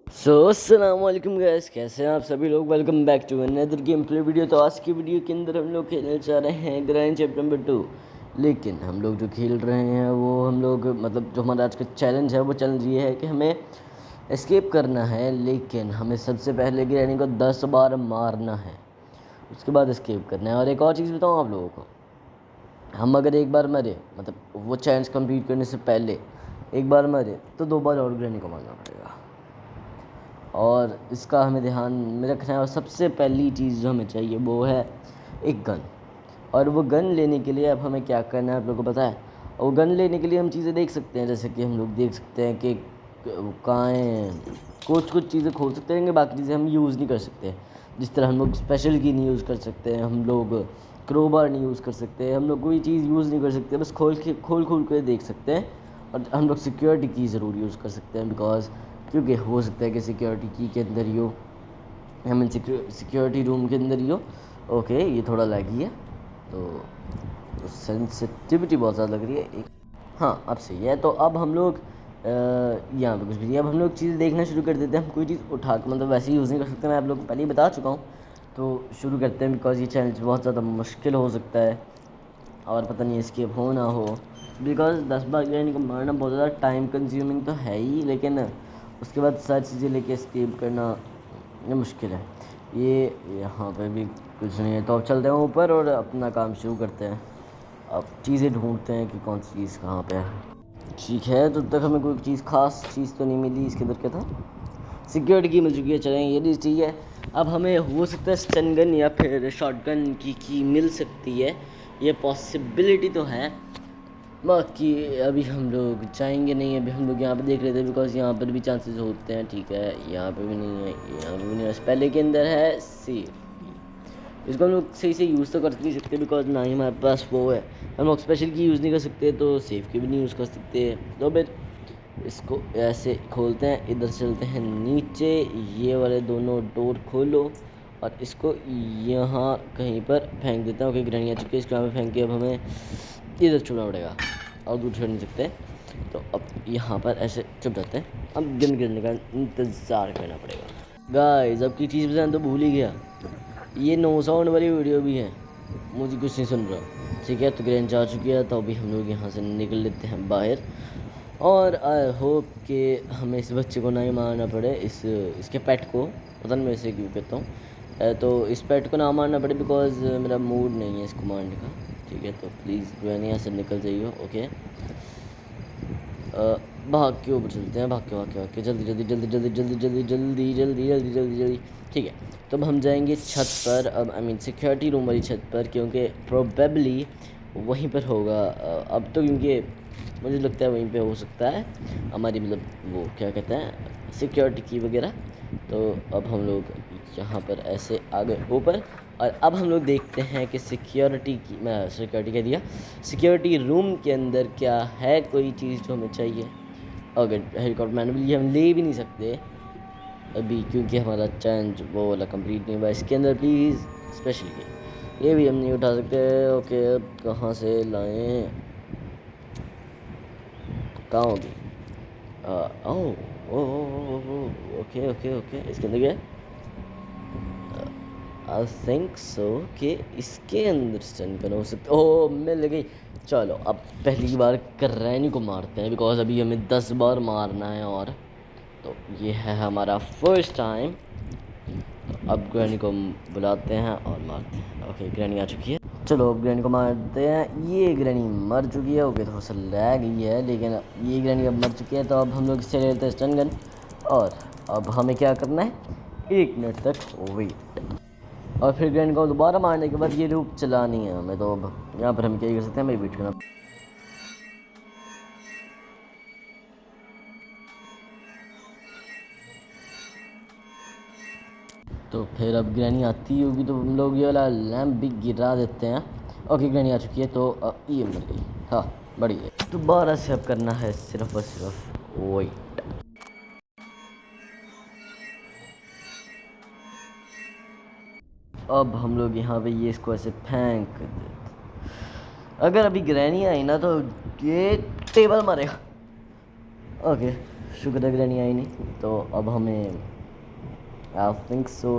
अस्सलाम वालेकुम गाइस, कैसे हैं आप सभी लोग। Welcome back to another game play video. तो आज की वीडियो के अंदर हम लोग खेलने जा रहे हैं ग्रैंड चैप्टर नंबर 2। लेकिन हम लोग जो खेल रहे हैं वो हम लोग मतलब जो हमारा आज का चैलेंज है वो चैलेंज ये है कि हमें एस्केप करना है। लेकिन हमें सबसे पहले ग्रैनी को 10 बार मारना है, उसके बाद एस्केप करना है। और एक और चीज़ बताऊँ आप लोगों को, हम अगर एक बार मरे मतलब वो चैलेंज कंप्लीट करने से पहले एक बार मरे तो 2 बार और ग्रैनी को मारना पड़ेगा। और इसका हमें ध्यान में रखना है। और सबसे पहली चीज़ जो हमें चाहिए वो है एक गन। और वो गन लेने के लिए अब हमें क्या करना है आप लोगों को पता है। और वो गन लेने के लिए हम चीज़ें देख सकते हैं, जैसे कि हम लोग देख सकते हैं कि कहाँ कुछ चीज़ें खोल सकते हैं, बाकी चीज़ें हम यूज़ नहीं कर सकते। जिस तरह हम लोग स्पेशल की नहीं यूज़ कर सकते हैं, हम लोग क्रोबार नहीं यूज़ कर सकते, हम लोग कोई चीज़ यूज़ नहीं कर सकते, बस खोल के देख सकते हैं। और हम लोग सिक्योरिटी की ज़रूर यूज़ कर सकते हैं, बिकॉज क्योंकि हो सकता है कि सिक्योरिटी की के अंदर ही हो, हमें सिक्योरिटी रूम के अंदर ही हो। ओके, ये थोड़ा लैगी है तो सेंसिटिविटी बहुत ज़्यादा लग रही है। एक हाँ, अब सही है। तो अब हम लोग यहाँ पे कुछ भी नहीं, अब हम लोग चीज़ देखना शुरू कर देते हैं। हम कोई चीज़ उठा के मतलब वैसे ही यूज़ नहीं कर सकते, मैं आप लोग को पहले ही बता चुका हूँ। तो शुरू करते हैं, बिकॉज ये चैलेंज बहुत ज़्यादा मुश्किल हो सकता है और पता नहीं एस्केप हो ना हो। बिकॉज 10 बार ग्रैनी को मारना बहुत ज़्यादा टाइम कंज्यूमिंग तो है ही, लेकिन उसके बाद सारी चीज़ें लेके एस्केप करना ये मुश्किल है। ये यहाँ पे भी कुछ नहीं है, तो अब चलते हैं ऊपर और अपना काम शुरू करते हैं। अब चीज़ें ढूंढते हैं कि कौन सी चीज़ कहाँ पे है। ठीक है, तो तब तक हमें कोई चीज़ खास चीज़ तो नहीं मिली। इसके अंदर क्या था, सिक्योरिटी की मिल चुकी है, चलें ये भी ठीक है। अब हमें हो सकता है स्टन गन या फिर शॉटगन की मिल सकती है, ये पॉसिबिलिटी तो है। बाकी अभी हम लोग जाएंगे नहीं, अभी हम लोग यहाँ पे देख लेते हैं, बिकॉज यहाँ पर भी चांसेस होते हैं। ठीक है, यहाँ पे भी नहीं है, यहाँ पे भी नहीं है, पहले के अंदर है सेफ। इसको हम लोग सही से यूज़ तो कर नहीं सकते, बिकॉज ना ही हमारे पास वो है। हम लोग स्पेशल की यूज़ नहीं कर सकते, तो सेफ की भी नहीं यूज़ कर सकते। तो फिर इसको ऐसे खोलते हैं, इधर चलते हैं नीचे, ये वाले दोनों डोर खोलो और इसको यहाँ कहीं पर फेंक देता हूँ। ओके, ग्रैनी आ चुकी है, इसको यहाँ पे फेंक के अब हमें इधर छूना पड़ेगा और दूर छोड़ नहीं सकते। तो अब यहाँ पर ऐसे चुप जाते हैं, अब गन गिरने का इंतज़ार करना पड़ेगा। गाइस, अब की चीज़ बताना तो भूल ही गया, ये नो साउंड वाली वीडियो भी है, मुझे कुछ नहीं सुन रहा। ठीक है, तो ग्रैनी जा चुकी है, तो अभी हम लोग यहाँ से निकल लेते हैं बाहर। और आई होप कि हमें इस बच्चे को नहीं मारना पड़े, इसके पेट को, पता नहीं मैं इसे क्यों कहता हूँ। तो इस पेट को ना मारना पड़े, बिकॉज मेरा मूड नहीं है इसको मारने का। ठीक है, तो प्लीज़ ग्रैनी यहाँ से निकल जाइए। ओके, भाग के ऊपर चलते हैं, भाग के जल्दी जल्दी जल्दी जल्दी जल्दी जल्दी जल्दी जल्दी जल्दी जल्दी जल्दी। ठीक है, तो अब हम जाएंगे छत पर, अब आई मीन सिक्योरिटी रूम वाली छत पर, क्योंकि प्रोबेबली वहीं पर होगा। अब तो क्योंकि मुझे लगता है वहीं पे हो सकता है हमारी मतलब वो क्या कहते हैं सिक्योरिटी की वगैरह। तो अब हम लोग यहाँ पर ऐसे आ गए ऊपर, और अब हम लोग देखते हैं कि सिक्योरिटी कह दिया, सिक्योरिटी रूम के अंदर क्या है कोई चीज़ जो हमें चाहिए। अगर हेलीकॉप्टर मैनुअली हम ले भी नहीं सकते अभी, क्योंकि हमारा चैलेंज वो वाला कंप्लीट नहीं हुआ। इसके अंदर प्लीज़ स्पेशल की ये भी हम नहीं उठा सकते। ओके, अब कहाँ से लाएं, कहाँ होगी। ओके ओके ओके, इसके अंदर क्या है, आई थिंक सो कि इसके अंदर स्टन गन हो सकता। ओह, मिल गई। चलो, अब पहली बार ग्रैनी को मारते हैं, बिकॉज अभी हमें 10 बार मारना है। और तो ये है हमारा फर्स्ट टाइम। तो अब ग्रैनी को बुलाते हैं और मारते हैं। ओके, ग्रैनी आ चुकी है, चलो अब ग्रैनी को मारते हैं। ये ग्रैनी मर चुकी है। ओके, थोड़ा सा लैग गई है, लेकिन ये ग्रैनी अब मर चुकी है। तो अब हम लोग इससे ले लेते हैं स्टन गन। और अब हमें क्या करना है, 1 मिनट तक वेट, और फिर ग्रैनी को दोबारा मारने के बाद ये लूप चलानी है हमें। तो अब यहाँ पर हम क्या कर सकते हैं, हमें वेट करना। तो फिर अब ग्रैनी आती होगी तो हम लोग ये वाला लैम्प भी गिरा देते हैं। ओके, ग्रैनी आ चुकी है, तो ये मर गई। हाँ, बढ़िया। दोबारा से अब करना है सिर्फ और सिर्फ वेट। अब हम लोग यहाँ पे ये इसको ऐसे फेंक देते। अगर अभी ग्रैनी आई ना तो ये टेबल मारेगा। ओके, शुक्र है ग्रैनी आई नहीं, तो अब हमें आई थिंक सो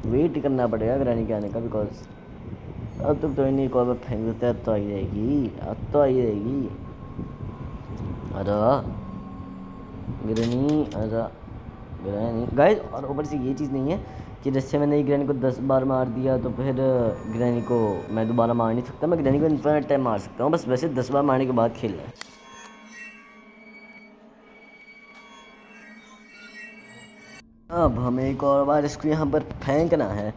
वेट करना पड़ेगा ग्रैनी के आने का, बिकॉज अब तक तो इन्हीं को फेंक देते हैं, अब तो आई रहेगी, अब तो आई रहेगी। अरे ग्रैनी आजा, ग्रैनी गाइस। और ऊपर से ये चीज़ नहीं है कि जैसे मैंने ग्रैनी को 10 बार मार दिया तो फिर ग्रैनी को मैं दोबारा मार नहीं सकता। मैं ग्रैनी को इन्फिनिट टाइम मार सकता हूँ, बस वैसे 10 बार मारने के बाद खेलना है। अब हमें एक और बार इसको यहाँ पर फेंकना है,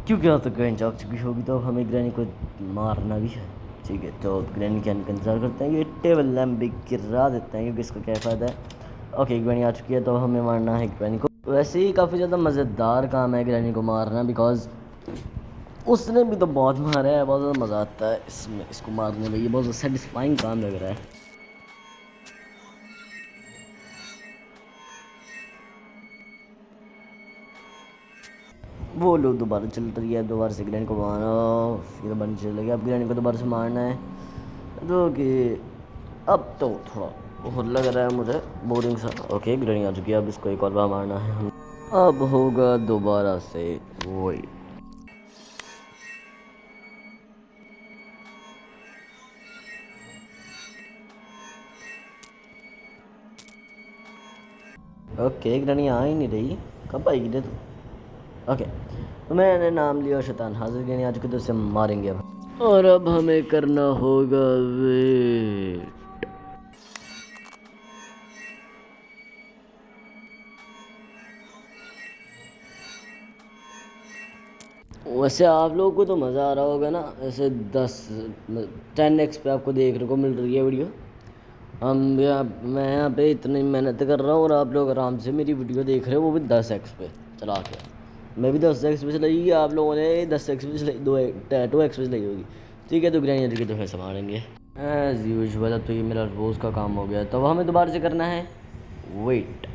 क्योंकि अब तो ग्रैनी चौक चुकी होगी, तो अब हमें ग्रैनी को मारना भी है। ठीक है, तो ग्रैनी के आने का इंतजार करते हैं। ये टेबल लैम्प भी गिरा देते हैं, क्योंकि इसका क्या फ़ायदा है। ओके, ग्रैनी आ चुकी है, तो हमें मारना है ग्रैनी को। वैसे ही काफ़ी ज़्यादा मज़ेदार काम है ग्रैनी को मारना, बिकॉज उसने भी तो बहुत मारा है, बहुत ज़्यादा मज़ा आता है इसमें, इसको मारने में। ये बहुत सेटिस्फाइंग काम लग रहा है। वो लोग दोबारा चल रही है, दोबारा से ग्रैनी को मारना, फिर दोबारा चल रही है। अब ग्रैनी को दोबारा से मारना है, जो कि अब तो थोड़ा और लग रहा है मुझे बोरिंग सा। ओके, ग्रैनी आ चुकी है, अब इसको एक और बार मारना है हम। अब होगा दोबारा से वही। ओके, ग्रैनी आ ही नहीं रही, कब आएगी रे तू? ओके, तो मैंने नाम लिया शैतान हाजिर। ग्रैनी आ चुकी, तो इसे मारेंगे अब। और अब हमें करना होगा वेट। वैसे आप लोगों को तो मज़ा आ रहा होगा ना, ऐसे 10x पे आपको देखने को मिल रही है वीडियो। मैं यहाँ पे इतनी मेहनत कर रहा हूँ और आप लोग आराम से मेरी वीडियो देख रहे हो, वो भी 10x पे चला के। मैं भी 10x पे चलाई, आप लोगों ने 10x पे चलाई, 2x पे चलाई होगी। ठीक है, तो ग्रैनी जी तो फिर संभालेंगे एज यूजुअल। अब तो ये मेरा रोज़ का काम हो गया, तो हमें दोबारा से करना है वेट।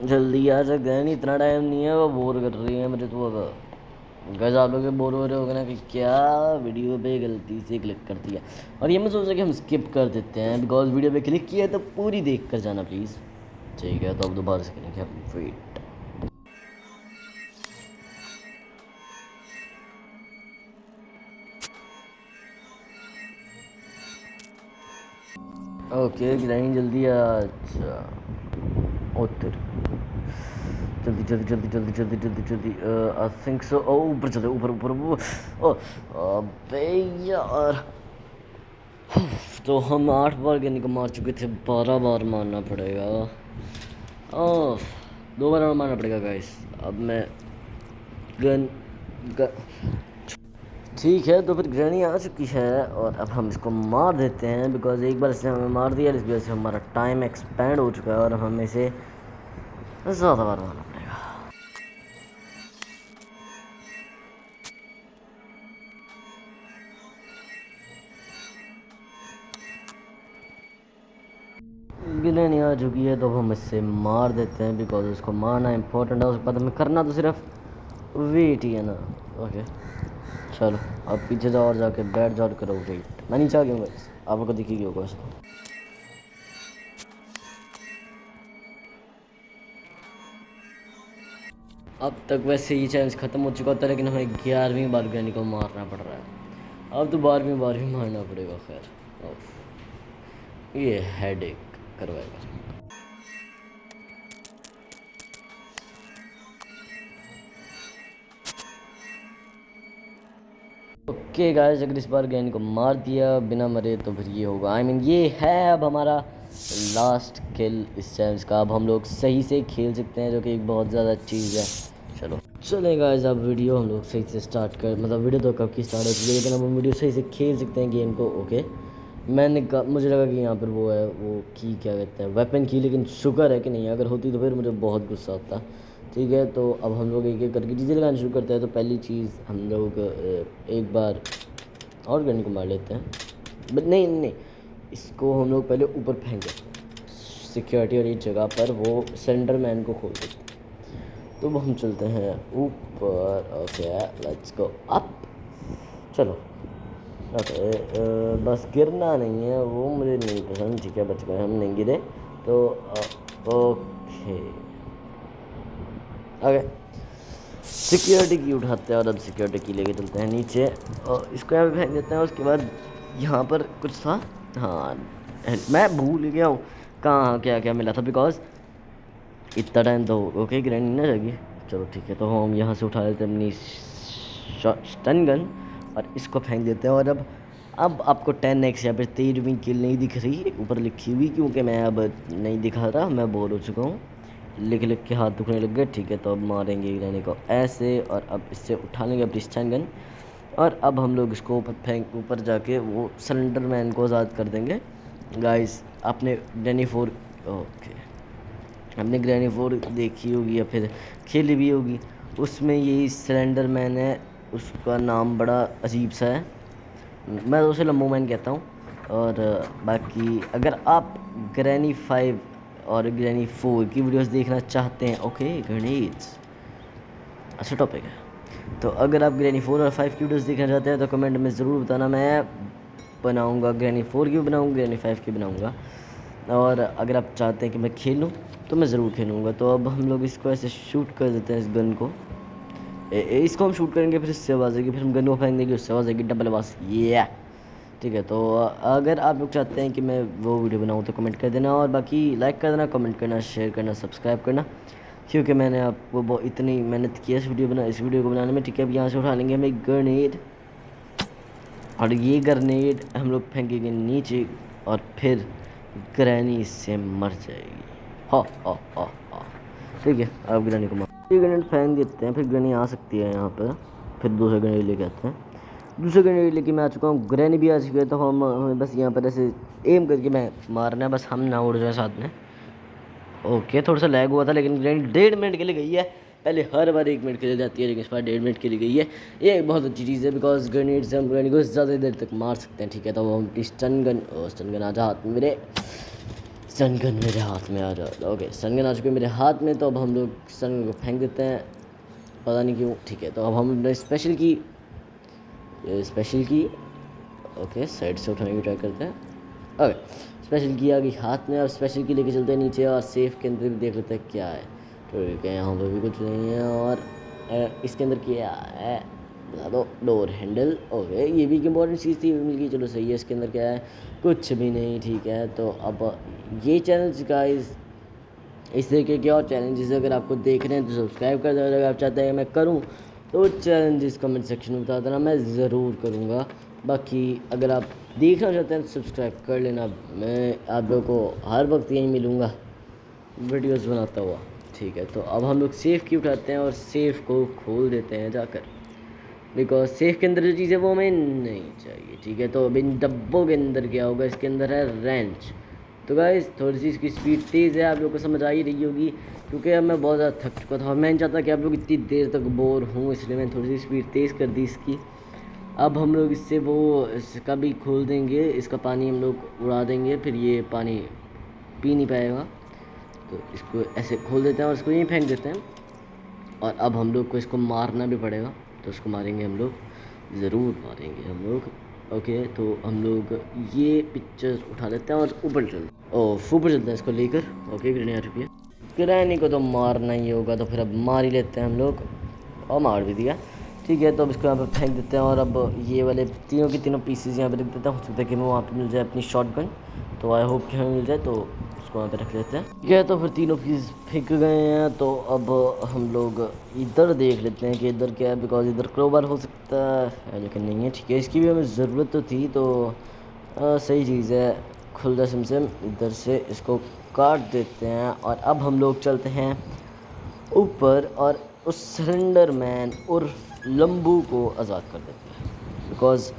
जल्दी आ जा ग्रैनी, इतना टाइम नहीं है, वो बोर कर रही है मेरे तो। अब गैस आप लोग बोर हो रहे होगे ना कि क्या वीडियो पे गलती से क्लिक कर दिया, और ये मैं सोचा कि हम स्किप कर देते हैं, बिकॉज वीडियो पे क्लिक किया तो पूरी देख कर जाना प्लीज़। ठीक है, तो अब दोबारा से करेंगे हम वेट। ओके ग्रैनी जल्दी आ। अच्छा, उतर, जल्दी जल्दी जल्दी जल्दी जल्दी जल्दी जल्दी। I think so. ओ ऊपर चले, ऊपर ऊपर वो। ओ अबे यार, तो हम 8 बार ग्रैनी को मार चुके थे, 12 बार मारना पड़ेगा। ओह, 2 बार और मारना पड़ेगा गाइस। अब मैं गन ठीक है, तो फिर ग्रैनी आ चुकी है, और अब हम इसको मार देते हैं, बिकॉज एक बार इसने हमें मार दिया, इस वजह से हमारा टाइम एक्सपेंड हो चुका है, और अब हमें इसे ज़्यादा बार मारना पड़ेगा। ग्रैनी आ चुकी है, तो अब हम इससे मार देते हैं, बिकॉज उसको मारना इंपॉर्टेंट है। उसके बाद हमें करना तो सिर्फ वेट ही है ना। ओके चलो, अब पीछे जाओ और जाके बैठ जाओ, करो वेट। मैं नीचे आ गया हूँ गाइस, आप लोग को दिखेगी होगा वैसे तो। अब तक वैसे ये चैलेंज ख़त्म हो चुका था, लेकिन हमें 11वीं बार ग्रैनी को मारना पड़ रहा है। अब तो 12वीं बार भी मारना पड़ेगा। खैर, ये हेडेक करवाएगा। ओके गाइस, अगर इस बार ग्रैनी को मार दिया बिना मरे तो फिर ये होगा, आई मीन ये है अब हमारा लास्ट किल इस चैलेंज का। अब हम लोग सही से खेल सकते हैं, जो कि एक बहुत ज़्यादा चीज़ है। चलो चलें गाइस, अब वीडियो हम लोग सही से स्टार्ट कर, मतलब वीडियो तो कब की स्टार्ट हो चुकी है, लेकिन अब हम वीडियो सही से खेल सकते हैं गेम को। ओके, मुझे लगा कि यहाँ पर वो है, वो की क्या कहते हैं, वेपन की, लेकिन शुक्र है कि नहीं, अगर होती तो फिर मुझे बहुत गुस्सा आता। ठीक है, तो अब हम लोग एक एक करके चीज़ें लगाना शुरू करते हैं। तो पहली चीज़ हम लोग एक बार और गन को मार लेते हैं, बट नहीं नहीं, इसको हम लोग पहले ऊपर फेंके, सिक्योरिटी वाली जगह पर वो सरेंडर मैन को खोल देते हैं। तो वो हम चलते हैं ऊपर। Okay let's go up. चलो ओके बस गिरना नहीं है, वो मुझे नहीं पसंद। ठीक है बच गए, हम नहीं गिरे। तो ओके ओके सिक्योरिटी की उठाते हैं और अब सिक्योरिटी की लेके चलते हैं नीचे और इसको यहाँ पे फेंक देते हैं। उसके बाद यहाँ पर कुछ था, हाँ मैं भूल गया हूँ कहाँ क्या क्या मिला था, बिकॉज इतना टाइम तो ओके ग्रैंड ना जाएगी। चलो ठीक है, तो हम यहाँ से उठा लेते हैं अपनी स्टन गन और इसको फेंक देते हैं। और अब आपको 10x या फिर 13वीं किल नहीं दिख रही ऊपर लिखी हुई, क्योंकि मैं अब नहीं दिखा रहा, मैं बोर हो चुका हूँ, लिख लिख के हाथ दुखने लग गए। ठीक है, तो अब मारेंगे ग्रैनी को ऐसे और अब इससे उठा लेंगे अपनी स्टन गन और अब हम लोग इसको ऊपर जाके वो सरेंडर मैन को आज़ाद कर देंगे। गाइस आपने ग्रैनी 4 ओके हमने ग्रैनी 4 देखी होगी या फिर खेली भी होगी, उसमें यही सरेंडर मैन है, उसका नाम बड़ा अजीब सा है, मैं तो उसे लम्बो मैन कहता हूँ। और बाकी अगर आप ग्रैनी 5 और ग्रैनी 4 की वीडियोस देखना चाहते हैं, ओके गणेश अच्छा टॉपिक है, तो अगर आप ग्रैनी 4 और 5 की वीडियोस देखना चाहते हैं तो कमेंट में ज़रूर बताना, मैं बनाऊंगा ग्रैनी 4 की भी बनाऊंगा, ग्रैनी 5 की बनाऊंगा। और अगर आप चाहते हैं कि मैं खेलूं तो मैं ज़रूर खेलूंगा। तो अब हम लोग इसको ऐसे शूट कर देते हैं, इस गन को इसको हम शूट करेंगे, फिर इससे आवाज़ आएगी, फिर हम गन को फेंक देंगे, उससे आवाज़ आएगी, डबल आवाज़ ये ठीक है। तो अगर आप लोग चाहते हैं कि मैं वो वीडियो बनाऊं तो कमेंट कर देना और बाकी लाइक कर देना, कमेंट करना, शेयर करना, सब्सक्राइब करना, क्योंकि मैंने आपको बहुत इतनी मेहनत की है इस वीडियो को बनाने में। ठीक है, अब यहाँ से उठा लेंगे हम एक ग्रेनेड और ये ग्रेनेड हम लोग फेंकेंगे नीचे और फिर ग्रैनी इससे मर जाएगी। हा ठीक है, अब ग्रैनी को ये ग्रेनेड फेंक देते हैं, फिर ग्रैनी आ सकती है यहाँ पर, फिर दूसरा ग्रेनेड लेके आते हैं। दूसरे ग्रेनेड लेके मैं आ चुका हूँ, ग्रैनी भी आ चुकी है, तो हमें बस यहाँ पर ऐसे एम करके मैं मारना है, बस हम ना उड़ जाए साथ में। ओके थोड़ा सा लैग हुआ था, लेकिन ग्रैनी 1.5 मिनट के लिए गई है, पहले हर बार 1 मिनट के लिए जाती है, लेकिन इस बार 1.5 मिनट के लिए गई है। ये बहुत अच्छी चीज़ है, बिकॉज ग्रेनेड से हम ग्रैनी को ज़्यादा देर तक मार सकते हैं। ठीक है, तो वो हम स्टन गन आ जा हाथ में मेरे, स्टन गन मेरे हाथ में आ जाए। ओके स्टन गन आ चुके मेरे हाथ में, तो अब हम लोग स्टन गन को फेंक देते हैं, पता नहीं क्यों। ठीक है, तो अब हम स्पेशल की ओके साइड से उठाने की ट्राई करते हैं। ओके स्पेशल की आ गई हाथ में, और स्पेशल की लेके चलते हैं नीचे और सेफ के अंदर भी देख लेते हैं क्या है। ठीक है, यहाँ पर भी कुछ नहीं है, और इसके अंदर क्या है बता दो, डोर हैंडल। ओके ये भी एक इम्पॉर्टेंट चीज़ थी, मिल गई, चलो सही है। इसके अंदर क्या है, कुछ भी नहीं। ठीक है, तो अब ये चैलेंज गाइस इस तरीके के और चैलेंजेस अगर आपको देखने हैं तो सब्सक्राइब कर देना। अगर आप चाहते हैं मैं करूं तो चैलेंजेस कमेंट सेक्शन में बता देना, मैं ज़रूर करूंगा। बाकी अगर आप देखना चाहते हैं तो सब्सक्राइब कर लेना, मैं आप लोगों को हर वक्त यहीं मिलूँगा वीडियोस बनाता हुआ। ठीक है, तो अब हम लोग सेफ़ की उठाते हैं और सेफ़ को खोल देते हैं जाकर, बिकॉज सेफ़ के अंदर जो चीज़ है वो हमें नहीं चाहिए। ठीक है, तो अब इन डब्बों के अंदर क्या होगा, इसके अंदर है रेंच। तो गाइस थोड़ी सी इसकी स्पीड तेज़ है, आप लोगों को समझ आ ही रही होगी, क्योंकि अब मैं बहुत ज़्यादा थक चुका था और मैं नहीं चाहता कि आप लोग इतनी देर तक बोर हों, इसलिए मैंने थोड़ी सी स्पीड तेज़ कर दी इसकी। अब हम लोग इससे वो इसका भी खोल देंगे, इसका पानी हम लोग उड़ा देंगे, फिर ये पानी पी नहीं पाएगा, तो इसको ऐसे खोल देते हैं और इसको यहीं फेंक देते हैं। और अब हम लोग को इसको मारना भी पड़ेगा, तो इसको मारेंगे हम लोग, ज़रूर मारेंगे हम लोग। ओके, तो हम लोग ये पिक्चर उठा लेते हैं और ऊपर ऊपर चलते हैं इसको लेकर। ओके ग्रैनी आ चुकी है, ग्रैनी को तो मारना ही होगा, तो फिर अब मार ही लेते हैं हम लोग, और मार भी दिया। ठीक है, तो अब इसको यहाँ पर फेंक देते हैं और अब ये वाले तीनों की तीनों पीसेज यहाँ पर रख देते हैं। हो सकता है कि मैं वहाँ पर मिल जाए अपनी शॉटगन, तो आई होप कि हमें मिल जाए, तो इसको वहाँ पर रख लेते हैं। ठीक है, तो फिर तीनों पीस फेंक गए हैं, तो अब हम लोग इधर देख लेते हैं कि इधर क्या है, बिकॉज इधर क्रोबार हो सकता है लेकिन नहीं है। ठीक है, इसकी भी हमें ज़रूरत तो थी, तो सही चीज़ है, खुल जा सिमसिम। इधर से इसको काट देते हैं और अब हम लोग चलते हैं ऊपर और उस सरेंडर मैन और लंबू को आज़ाद कर देते हैं, बिकॉज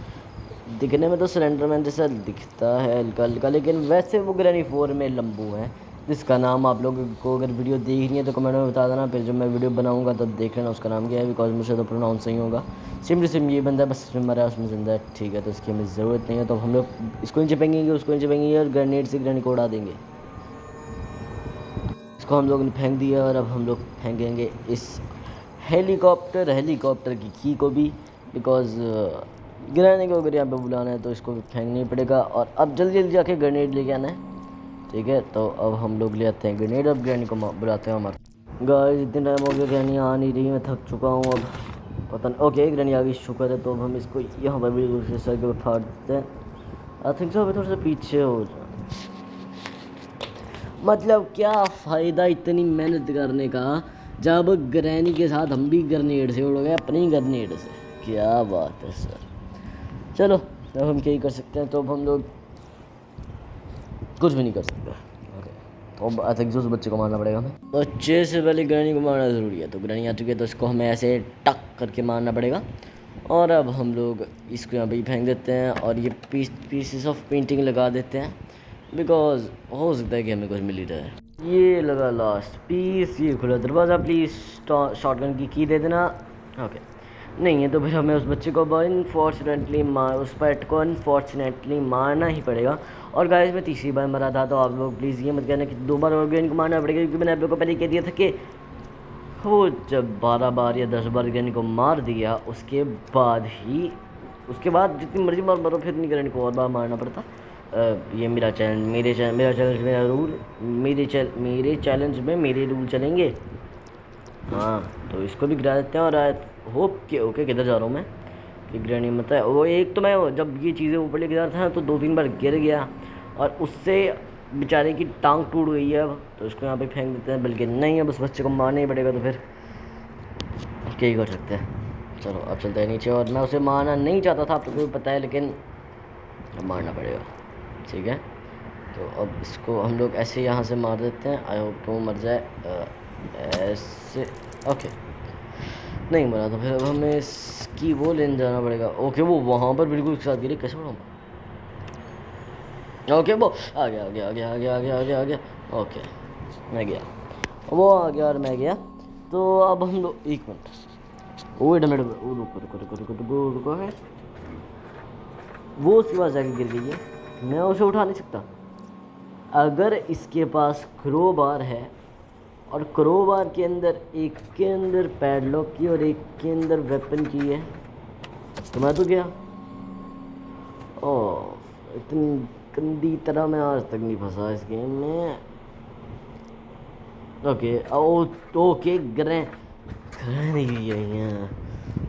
दिखने में तो सरेंडर मैन जैसा दिखता है हल्का हल्का, लेकिन वैसे वो ग्रैनी 4 में लंबू है, जिसका नाम आप लोगों को अगर वीडियो देखनी है तो कमेंट में बता देना, फिर जब मैं वीडियो बनाऊंगा तब देख लेना उसका नाम क्या है, बिकॉज मुझे तो प्रोनाउंस नहीं होगा। सिम ये बंदा बस इसमें मरा है, उसमें जिंदा है। ठीक है, तो इसकी हमें ज़रूरत नहीं है, तो हम लोग इसको नीचे फेंकेंगे, उसको नीचे फेंकेंगे और ग्रेनेड से ग्रैनी को उड़ा देंगे। इसको हम लोग ने फेंक दिया और अब हम लोग फेंकेंगे इस हेलीकॉप्टर की की को भी, बिकॉज गिराने को अगर यहाँ पे बुलाना है तो इसको भी फेंकना ही पड़ेगा। और अब जल्दी जल्दी जाके ग्रेनेड लेके आना है, ठीक है। तो अब हम लोग ले आते हैं ग्रेनेड, अब ग्रैनी को बुलाते हैं हमारे। गाइस इतने टाइम हो गया, ग्रैनी आ नहीं रही, मैं थक चुका हूँ अब, पता नहीं। ओके ग्रैनी आ गई, शुक्र है। तो अब हम इसको यहाँ पर भी दूसरे सर के ऊपर फाड़ देते हैं। आई थिंक सो अभी थोड़ा सा पीछे हो जाए। मतलब क्या फ़ायदा इतनी मेहनत करने का जब ग्रैनी के साथ हम भी ग्रेनेड से उड़ गए, अपनी ग्रेनेड से। क्या बात है सर। चलो अब हम क्या ही कर सकते हैं, तो अब हम लोग कुछ भी नहीं कर सकते। ओके, अब आई थिंक उस बच्चे को मारना पड़ेगा हमें। बच्चे से पहले ग्रैनी को मारना ज़रूरी है। तो ग्रैनी आ चुकी है, तो इसको हमें ऐसे टक करके मारना पड़ेगा। और अब हम लोग इसको यहाँ पे फेंक देते हैं और ये पीसेस ऑफ पेंटिंग लगा देते हैं, बिकॉज हो सकता है कि हमें कुछ मिल ही रहा। ये लगा लास्ट पीस, ये खुला दरवाज़ा। प्लीज़ शॉटगन की की दे देना। ओके नहीं है तो फिर हमें उस बच्चे को अनफॉर्चुनेटली उस पेट को अनफॉर्चुनेटली मारना ही पड़ेगा। और गाइस मैं तीसरी बार मरा था, तो आप लोग प्लीज़ ये मत कहना कि 2 बार और भी इनको मारना पड़ेगा, क्योंकि मैंने आप लोग को पहले कह दिया था कि वो जब 12 बार या 10 बार ग्रैनी को मार दिया उसके बाद जितनी मर्जी बार मारो, फिर नहीं ग्रैनी को और बार मारना पड़ता। ये मेरा चैलेंज, मेरा रूल, मेरे चैलेंज में मेरे रूल चलेंगे। हाँ तो इसको भी गिरा देते हैं। और होप के ओके किधर जा रहा हूँ मैं कि ग्रैनी मत है। वो एक तो मैं जब ये चीज़ें ऊपर लेके जा रहा था ना, तो 2-3 बार गिर गया और उससे बेचारे की टांग टूट गई है। अब तो इसको यहाँ पे फेंक देते हैं, बल्कि नहीं अब उस बच्चे को मारना ही पड़ेगा, तो फिर क्या ही कर सकते हैं। चलो अब चलते हैं नीचे। और मैं उसे मारना नहीं चाहता था, आपको भी पता है, लेकिन अब मारना पड़ेगा, ठीक है। तो अब इसको हम लोग ऐसे यहाँ से मार देते हैं। आई होप तो मर जाए ऐसे। ओके नहीं मरा, तो फिर अब हमें इसकी वो लेने जाना पड़ेगा। ओके वो वहाँ पर बिल्कुल साथ गिरी, कैसे बढ़ाऊँ। ओके वो आ गया। ओके मैं गया, वो आ गया और मैं गया। तो अब हम लोग 1 मिनट, वेट मिनट, रुको है वो उसके पास जाके गिर गई है, मैं उसे उठा नहीं सकता। अगर इसके पास क्रोबार है और क्रोबार के अंदर एक के अंदर पैडलॉक की और एक के अंदर वेपन की है, तो मैं तो गया। ओह इतनी गंदी तरह मैं आज तक नहीं फंसा इस गेम में। ओके ग्रैनी गई है।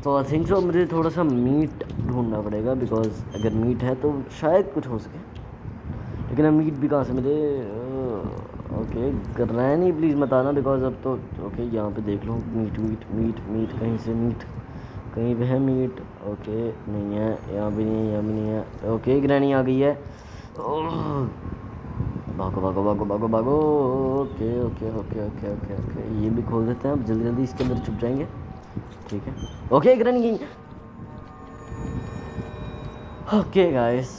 तो आई थिंक सो मुझे थोड़ा सा मीट ढूंढना पड़ेगा, बिकॉज अगर मीट है तो शायद कुछ हो सके, लेकिन अब मीट भी कहाँ से मिले। ओके ग्रैनी प्लीज़ मत आना, बिकॉज अब तो ओके यहाँ पे देख लो मीट कहीं से, मीट कहीं पे है मीट। ओके नहीं है, यहाँ भी नहीं है। ओके ग्रैनी आ गई है, भागो। ओके ये भी खोल देते हैं, अब जल्दी इसके अंदर छुप जाएंगे, ठीक है। ओके ग्रैनी गई। ओके गाइस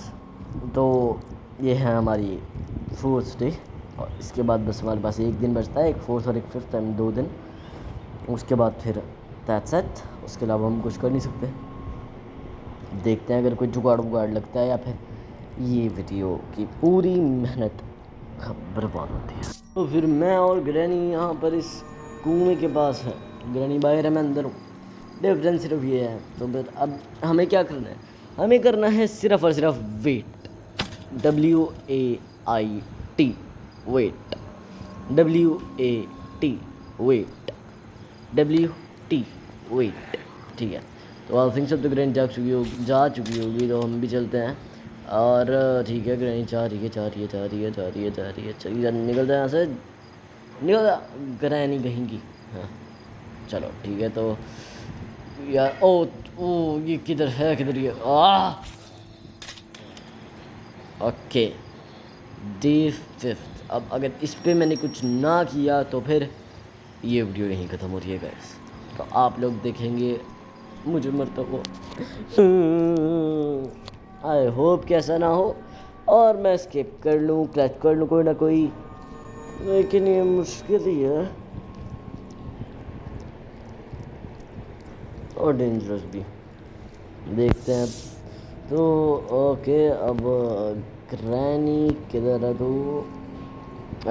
तो ये है हमारी 4th डे, और इसके बाद बस हमारे पास 1 दिन बचता है, एक 4th और एक 5th टाइम 2 दिन। उसके बाद फिर दैट्स इट, उसके अलावा हम कुछ कर नहीं सकते। देखते हैं अगर कोई जुगाड़ लगता है, या फिर ये वीडियो की पूरी मेहनत बर्बाद होती है। तो फिर मैं और ग्रैनी यहाँ पर इस कुएं के पास है, ग्रैनी बाहर है, मैं अंदर हूँ। डिफरेंस सिर्फ ये है। तो फिर अब हमें क्या करना है, हमें करना है सिर्फ और सिर्फ वेट, WAIT वेट, वेट, ठीक है। तो आई थिंक सब तो ग्रैनी जा चुकी होगी, तो हम भी चलते हैं। और ठीक है ग्रैनी जा रही है, चलिए निकल जाए यहाँ से, निकल जा ग्रैनी कहेंगी। हाँ चलो ठीक है। तो यार ओ ये किधर ये ओके डे 5th। अब अगर इस पे मैंने कुछ ना किया तो फिर ये वीडियो यहीं ख़त्म हो रही है गाइस। तो आप लोग देखेंगे मुझे मरता हुआ। आई होप कि ऐसा ना हो और मैं स्किप कर लूँ, क्रैच कर लूँ कोई ना कोई, लेकिन ये मुश्किल ही है और डेंजरस भी। देखते हैं। तो ओके अब ग्रैनी किधर है? तो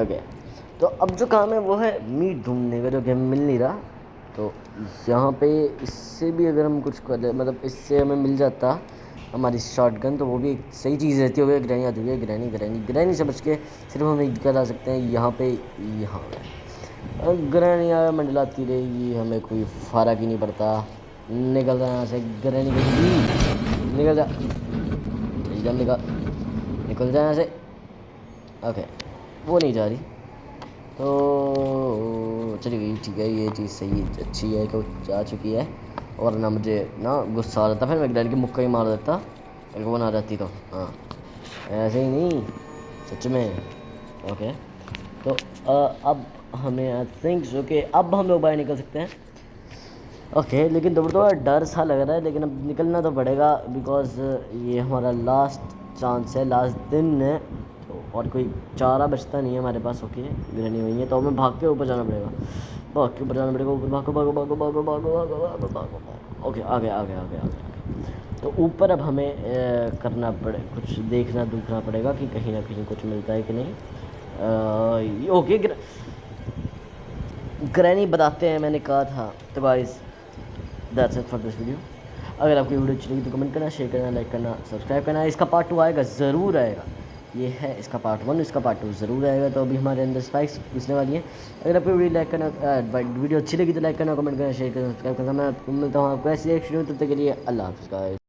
ओके तो अब जो काम है वो है मीट ढूंढने का, जो कि हमें मिल नहीं रहा। तो यहाँ पे इससे भी अगर हम कुछ कर, मतलब इससे हमें मिल जाता हमारी शॉटगन, तो वो भी एक सही चीज़ रहती है। ग्रैनी आ चुकी है, ग्रैनी से बच के सिर्फ हम एक जगह आ सकते हैं, यहाँ पे, यहाँ ग्रैनी मंडलाती रहेगी, हमें कोई फ़र्क ही नहीं पड़ता। निकल जा यहाँ से ग्रैनी, निकल जा, निकल जा यहाँ से। ओके, वो नहीं जा रही तो चली गई, ठीक है, ये चीज़ सही अच्छी है कि जा चुकी है। और ना मुझे ना गुस्सा आ जाता, फिर मैं ग्रैनी की मुक्का ही मार देता अगर वो ना रहती तो। हाँ, ऐसे ही नहीं, सच में। ओके, तो अब हमें आई थिंक ओके, अब हम लोग बाहर निकल सकते हैं। ओके, लेकिन थोड़ा डर सा लग रहा है, लेकिन अब निकलना तो पड़ेगा बिकॉज ये हमारा लास्ट चांस है, लास्ट दिन है। तो और कोई चारा बचता नहीं है हमारे पास। ओके, गिरनी हुई है तो हमें भाग के ऊपर जाना पड़ेगा, भाग के ऊपर जाना पड़ेगा, ऊपर भागो भागो भागो भागो भागो भागो भागो भागो। ओके, आगे आगे आगे आगे। तो ऊपर अब हमें करना पड़े, कुछ देखना पड़ेगा कि कहीं ना कहीं कुछ मिलता है कि नहीं। ओके, ग्रैनी बताते हैं, मैंने कहा था। तो guys, that's it for this video. अगर आपकी वीडियो अच्छी लगी तो कमेंट करना, शेयर करना, लाइक करना, सब्सक्राइब करना। इसका पार्ट 2 आएगा, ज़रूर आएगा। ये है इसका पार्ट 1, इसका पार्ट 2 ज़रूर आएगा। तो अभी हमारे अंदर स्पाइक्स घुसने वाली है। अगर आपको वीडियो लाइक करना, वीडियो अच्छी लगी तो लाइक करना, कमेंट करना, शेयर करना, सब्सक्राइब करना। मैं मिलता हूँ आपको ऐसी एक वीडियो, तब तक के लिए अल्लाह हाफ़िज़।